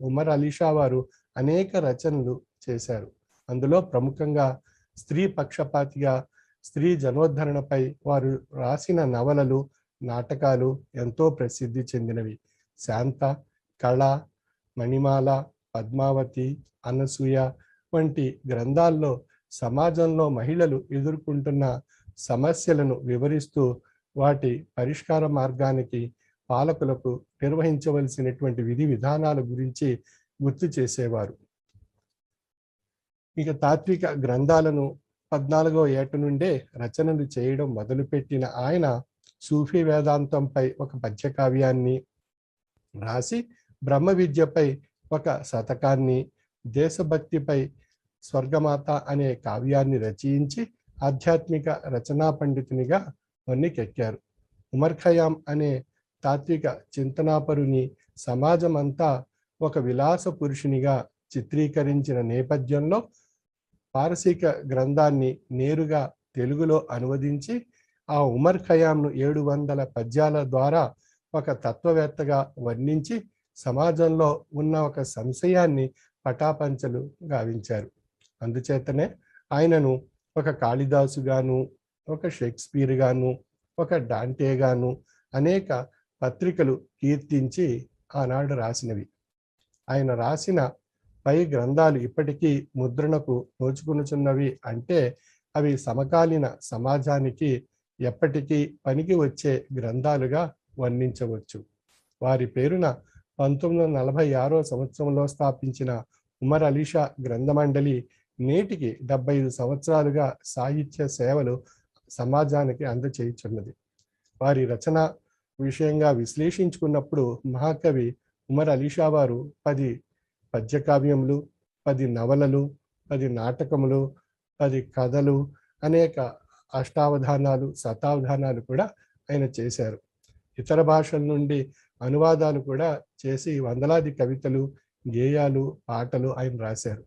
ఉమర్ అలీ షా వారు అనేక రచనలు చేశారు. అందులో ప్రముఖంగా స్త్రీ పక్షపాతిగా, స్త్రీ జనోద్ధరణపై వారు రాసిన నవలలు, నాటకాలు ఎంతో ప్రసిద్ధి చెందినవి. శాంత, కళ, మణిమాల, పద్మావతి, అనసూయ వంటి గ్రంథాల్లో సమాజంలో మహిళలు ఎదుర్కొంటున్న సమస్యలను వివరిస్తూ వాటి పరిష్కార మార్గానికి పాలకులకు నిర్వహించవలసినటువంటి విధి విధానాల గురించి గుర్తు చేసేవారు. ఇక తాత్విక గ్రంథాలను 14వ ఏట నుండే రచనలు చేయడం మొదలుపెట్టిన ఆయన సూఫీ వేదాంతంపై ఒక పద్యకావ్యాన్ని రాసి, బ్రహ్మ విద్యపై ఒక శతకాన్ని, దేశభక్తిపై స్వర్గమాత అనే కావ్యాన్ని రచయించి ఆధ్యాత్మిక రచనా పండితునిగా వన్నెకెక్కారు. ఉమర్ ఖయాం అనే తాత్విక చింతనాపరుని సమాజమంతా ఒక విలాస పురుషునిగా చిత్రీకరించిన నేపథ్యంలో పారసీక గ్రంథాన్ని నేరుగా తెలుగులో అనువదించి ఆ ఉమర్ ఖయాంను 700 పద్యాల ద్వారా ఒక తత్వవేత్తగా వర్ణించి సమాజంలో ఉన్న ఒక సంశయాన్ని పటాపంచలు గావించారు. అందుచేతనే ఆయనను ఒక కాళిదాసుగాను, ఒక షేక్స్పియర్ గాను, ఒక డాంటే గాను అనేక పత్రికలు కీర్తించి ఆనాడు రాసినవి. ఆయన రాసిన పై గ్రంథాలు ఇప్పటికీ ముద్రణకు నోచుకునుచున్నవి అంటే అవి సమకాలీన సమాజానికి ఎప్పటికీ పనికి వచ్చే గ్రంథాలుగా వర్ణించవచ్చు. వారి పేరున 1946వ సంవత్సరంలో స్థాపించిన ఉమర్ అలీ షా గ్రంథమండలి నేటికి 75 సంవత్సరాలుగా సాహిత్య సేవలు సమాజానికి అందచేయుచున్నది. వారి రచన విషయంగా విశ్లేషించుకున్నప్పుడు మహాకవి ఉమర్ అలీ షా వారు 10 పద్యకావ్యములు, 10 నవలలు, 10 నాటకములు, 10 కథలు, అనేక అష్టావధానాలు, శతావధానాలు కూడా ఆయన చేశారు. ఇతర భాషల నుండి అనువాదాలు కూడా చేసి వందలాది కవితలు, గేయాలు, పాటలు ఆయన రాశారు.